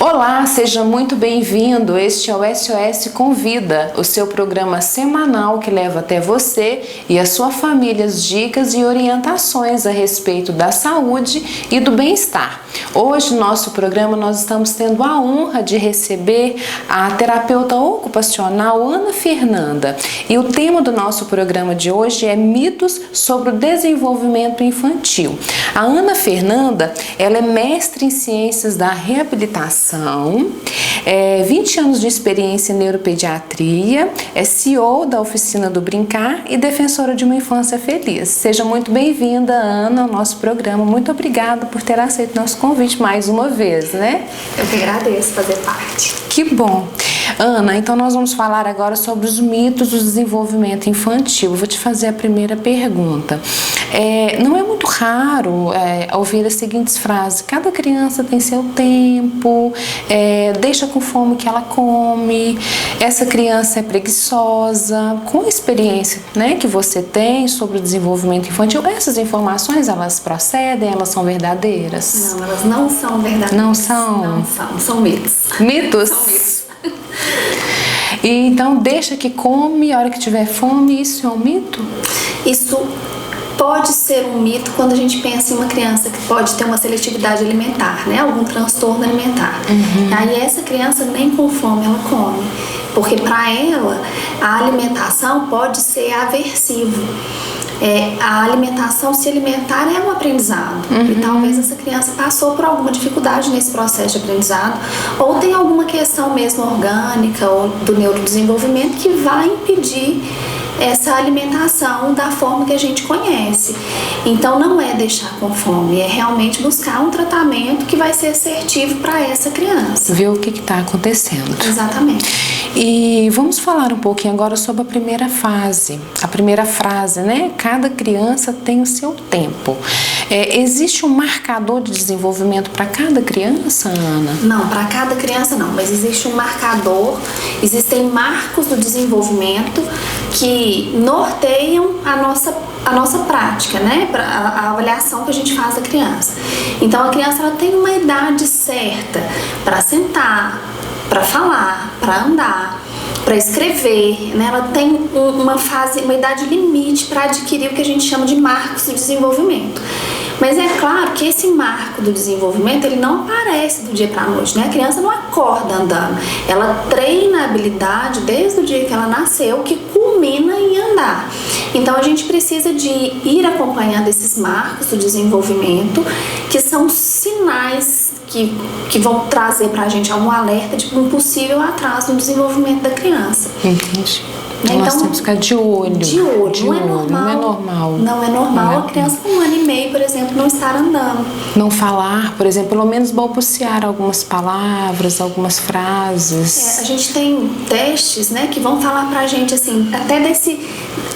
Olá, seja muito bem-vindo. Este é o SOS Convida, o seu programa semanal que leva até você e a sua família as dicas e orientações a respeito da saúde e do bem-estar. Hoje, no nosso programa, nós estamos tendo a honra de receber a terapeuta ocupacional Ana Fernanda. E o tema do nosso programa de hoje é mitos sobre o desenvolvimento infantil. A Ana Fernanda, ela é mestre em ciências da reabilitação, 20 anos de experiência em neuropediatria, é CEO da Oficina do Brincar e defensora de uma infância feliz. Seja muito bem-vinda, Ana, ao nosso programa. Muito obrigada por ter aceito nosso convite mais uma vez, né? Eu que agradeço fazer parte. Que bom! Ana, então nós vamos falar agora sobre os mitos do desenvolvimento infantil. Eu vou te fazer a primeira pergunta. Não é muito raro ouvir as seguintes frases: cada criança tem seu tempo, deixa com fome que ela come, essa criança é preguiçosa. Com a experiência, né, que você tem sobre o desenvolvimento infantil, essas informações, elas procedem, elas são verdadeiras? Não, elas não são verdadeiras. Não são? Não são, são mitos. Mitos? São mitos. E então deixa que come, a hora que tiver fome, isso é um mito? Isso pode ser um mito quando a gente pensa em uma criança que pode ter uma seletividade alimentar, né? Algum transtorno alimentar. Aí essa criança nem com fome ela come, porque para ela a alimentação pode ser aversiva. A alimentação, se alimentar é um aprendizado. E talvez essa criança passou por alguma dificuldade nesse processo de aprendizado, ou tem alguma questão mesmo orgânica ou do neurodesenvolvimento que vai impedir essa alimentação da forma que a gente conhece. Então não é deixar com fome, é realmente buscar um tratamento que vai ser assertivo para essa criança. Ver o que está acontecendo. Exatamente. E vamos falar um pouquinho agora sobre a primeira fase. A primeira frase, né? Cada criança tem o seu tempo. Existe um marcador de desenvolvimento para cada criança, Ana? Não, para cada criança não, mas existe um marcador, existem marcos do desenvolvimento que norteiam a nossa prática, né? A avaliação que a gente faz da criança. Então a criança ela tem uma idade certa para sentar, para falar, para andar, para escrever, né? Ela tem uma idade limite para adquirir o que a gente chama de marcos do desenvolvimento. Mas é claro que esse marco do desenvolvimento, ele não aparece do dia para a noite, né? A criança não acorda andando, ela treina a habilidade desde o dia que ela nasceu, que culmina em andar. Então a gente precisa de ir acompanhando esses marcos do desenvolvimento, que são sinais que vão trazer pra gente algum alerta de um possível atraso no desenvolvimento da criança. Entendi. Então, nós temos que ficar de olho. De olho. Não é normal. Não é normal a criança com 1 ano e meio, por exemplo, não estar andando. Não falar, por exemplo, pelo menos balbuciar algumas palavras, algumas frases. A gente tem testes, né, que vão falar pra gente, assim, até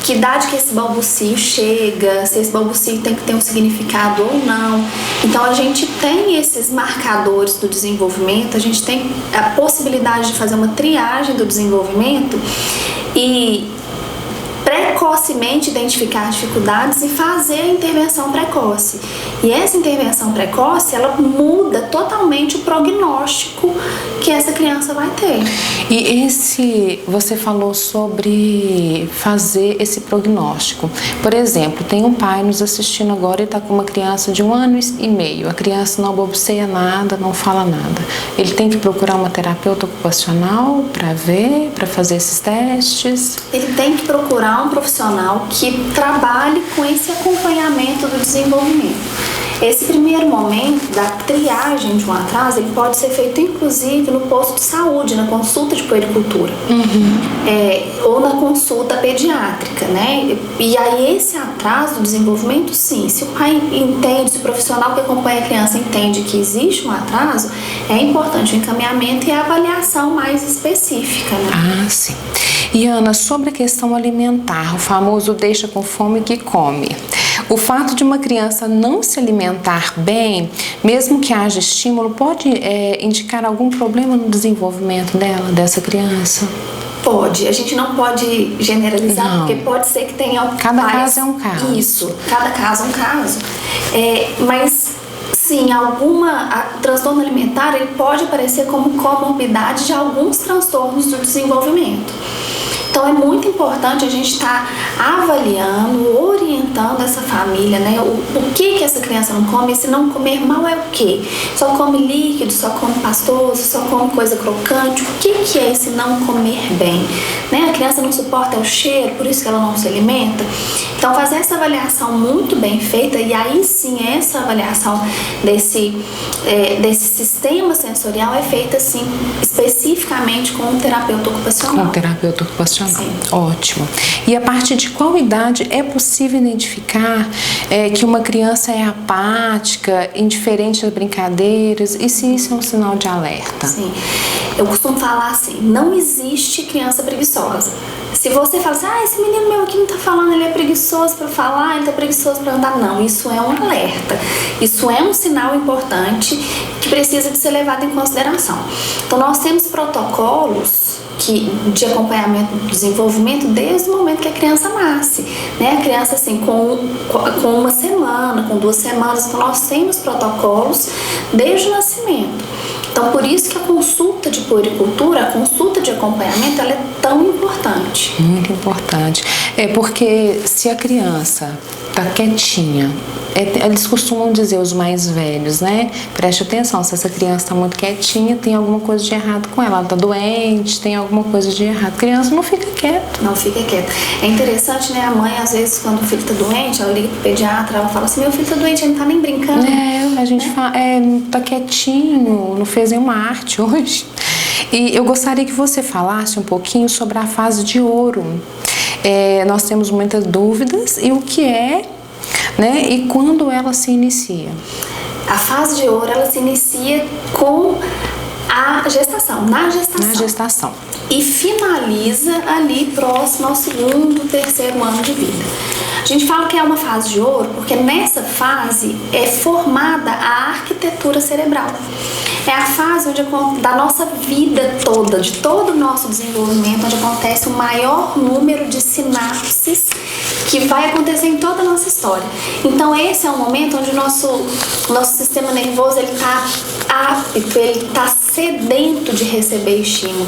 que idade que esse balbucio chega, se esse balbucio tem que ter um significado ou não. Então a gente tem esses marcadores do desenvolvimento, a gente tem a possibilidade de fazer uma triagem do desenvolvimento e precocemente identificar dificuldades e fazer a intervenção precoce. E essa intervenção precoce, ela muda totalmente o prognóstico que essa criança vai ter. E você falou sobre fazer esse prognóstico. Por exemplo, tem um pai nos assistindo agora e está com uma criança de 1 ano e meio. A criança não balbucia nada, não fala nada. Ele tem que procurar uma terapeuta ocupacional para ver, para fazer esses testes? Ele tem que procurar um profissional que trabalhe com esse acompanhamento do desenvolvimento. Esse primeiro momento da triagem de um atraso, ele pode ser feito inclusive no posto de saúde, na consulta de puericultura, ou na consulta pediátrica, né? E aí esse atraso do desenvolvimento, sim, se o pai entende, se o profissional que acompanha a criança entende que existe um atraso, é importante o encaminhamento e a avaliação mais específica, né? Ah, sim. E Ana, sobre a questão alimentar, o famoso deixa com fome que come. O fato de uma criança não se alimentar bem, mesmo que haja estímulo, pode indicar algum problema no desenvolvimento dessa criança? Pode, a gente não pode generalizar, porque pode ser que tenha Cada caso é um caso. Isso, cada caso é um caso. Mas Sim, o transtorno alimentar ele pode aparecer como comorbidade de alguns transtornos do desenvolvimento. Então é muito importante a gente estar avaliando, orientando essa família, né? O que essa criança não come, se não comer mal é o quê? Só come líquido, só come pastoso, só come coisa crocante, o que é esse não comer bem? Né? A criança não suporta o cheiro, por isso que ela não se alimenta. Então fazer essa avaliação muito bem feita, e aí sim essa avaliação desse sistema sensorial é feita assim especificamente com um terapeuta ocupacional. Com um terapeuta ocupacional. Sim. Ótimo. E a partir de qual idade é possível identificar que uma criança é apática, indiferente às brincadeiras, e se isso é um sinal de alerta? Sim. Eu costumo falar assim, não existe criança preguiçosa. Se você fala assim, esse menino meu aqui não tá falando, ele é preguiçoso para falar, ele tá preguiçoso para andar. Não, isso é um alerta. Isso é um sinal importante que precisa de ser levado em consideração. Então, nós temos protocolos de acompanhamento do desenvolvimento desde o momento que a criança nasce, né? A criança assim com uma semana, com 2 semanas, então nós temos protocolos desde o nascimento. Então por isso que a consulta de puericultura, a consulta de acompanhamento, ela é tão importante. Muito importante. É porque se a criança tá quietinha, eles costumam dizer, os mais velhos, né? Preste atenção, se essa criança tá muito quietinha, tem alguma coisa de errado com ela. Ela tá doente, tem alguma coisa de errado. A criança não fica quieta. Não fica quieta. É interessante, né? A mãe, às vezes, quando o filho tá doente, ela liga pro pediatra, ela fala assim, meu filho tá doente, ele não tá nem brincando. A gente fala, tá quietinho, não fez nenhuma arte hoje. E eu gostaria que você falasse um pouquinho sobre a fase de ouro. Nós temos muitas dúvidas e o que é, né? E quando ela se inicia? A fase de ouro, ela se inicia com a gestação, na gestação. E finaliza ali próximo ao 2º, 3º ano de vida. A gente fala que é uma fase de ouro porque nessa fase é formada a arquitetura cerebral. É a fase da nossa vida toda, de todo o nosso desenvolvimento, onde acontece o maior número de sinapses que vai acontecer em toda a nossa história. Então esse é um momento onde o nosso sistema nervoso está apto, ele está sedento de receber estímulo,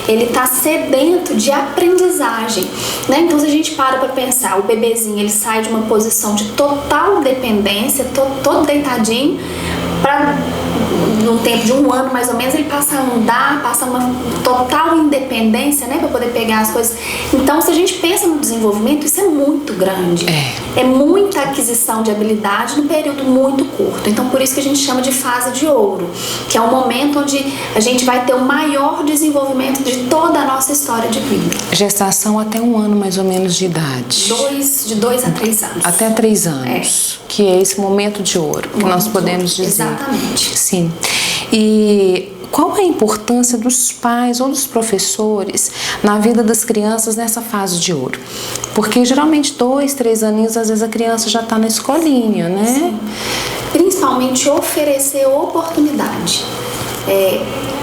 ele está sedento de aprendizagem, né? Então se a gente para pensar, o bebezinho ele sai de uma posição de total dependência, todo deitadinho, para num tempo de 1 ano mais ou menos, ele passa a andar, passa uma total independência, né, para poder pegar as coisas. Então, se a gente pensa no desenvolvimento, isso é muito grande. É muita aquisição de habilidade num período muito curto. Então, por isso que a gente chama de fase de ouro, que é o momento onde a gente vai ter o maior desenvolvimento de toda a nossa história de vida. Gestação até 1 ano mais ou menos de idade. De 2 a 3 anos. Até 3 anos, que é esse momento de ouro, que nós podemos dizer. Exatamente. Sim. E qual a importância dos pais ou dos professores na vida das crianças nessa fase de ouro? Porque geralmente 2, 3 aninhos, às vezes a criança já está na escolinha, né? Sim. Principalmente oferecer oportunidade.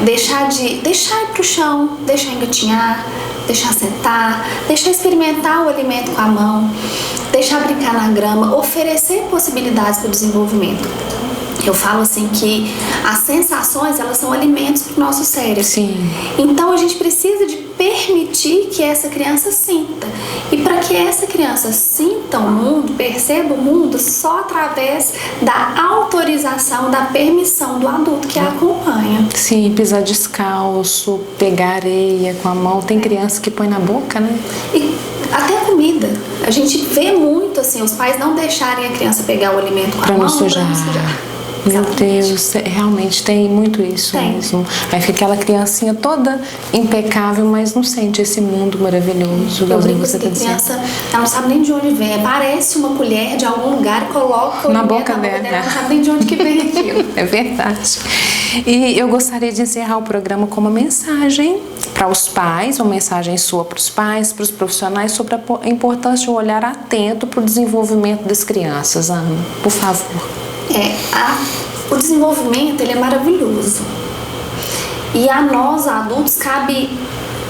Deixar ir pro chão, deixar engatinhar, deixar sentar, deixar experimentar o alimento com a mão, deixar brincar na grama, oferecer possibilidades para o desenvolvimento. Eu falo assim que as sensações, elas são alimentos para o nosso cérebro. Sim. Então a gente precisa de permitir que essa criança sinta. E para que essa criança sinta o mundo, perceba o mundo, só através da autorização, da permissão do adulto que a acompanha. Sim, pisar descalço, pegar areia com a mão. Tem criança que põe na boca, né? E até comida. A gente vê muito assim, os pais não deixarem a criança pegar o alimento com a mão para não sujar. Meu Exatamente. Deus, realmente tem muito isso Tem. mesmo. Aí fica aquela criancinha toda impecável, mas não sente esse mundo maravilhoso. Eu brinco você que tá a dizendo. criança, ela não sabe nem de onde vem. Parece uma colher de algum lugar e coloca o Na alimento boca dela. ela não sabe nem de onde que vem aquilo. É verdade. E eu gostaria de encerrar o programa com uma mensagem para os pais, uma mensagem sua para os pais, para os profissionais, sobre a importância de um olhar atento para o desenvolvimento das crianças. Ana, por favor. O desenvolvimento, ele é maravilhoso. E a nós, adultos, cabe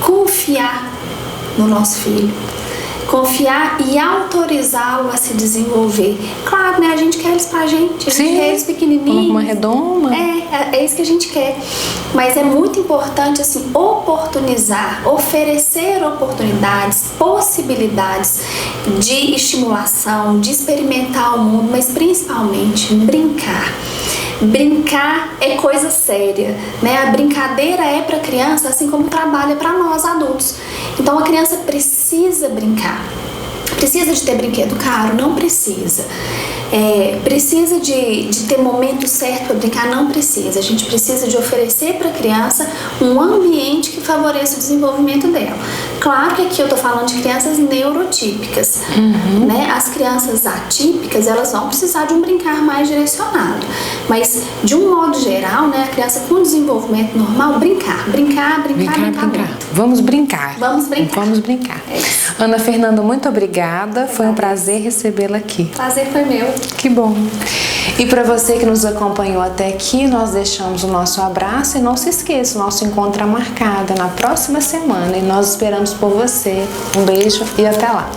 confiar no nosso filho. confiar e autorizá-lo a se desenvolver. Claro, né? A gente quer eles pra gente quer eles pequenininhos. Uma redoma. É isso que a gente quer. Mas é muito importante, assim, oportunizar, oferecer oportunidades, possibilidades de estimulação, de experimentar o mundo, mas principalmente brincar. Brincar é coisa séria, né? A brincadeira é para criança, assim como o trabalho é para nós adultos. Então a criança precisa brincar. Precisa de ter brinquedo caro? Não precisa. Precisa de ter momento certo para brincar? Não precisa. A gente precisa de oferecer para a criança um ambiente que favoreça o desenvolvimento dela. Claro que aqui eu tô falando de crianças neurotípicas, né? As crianças atípicas, elas vão precisar de um brincar mais direcionado. Mas, de um modo geral, né? A criança com desenvolvimento normal, brincar. Vamos brincar. Vamos brincar. Ana Fernanda, muito obrigada. Foi um prazer recebê-la aqui. Prazer foi meu. Que bom. E para você que nos acompanhou até aqui, nós deixamos o nosso abraço e não se esqueça, o nosso encontro é marcado na próxima semana e nós esperamos por você. Um beijo e até lá.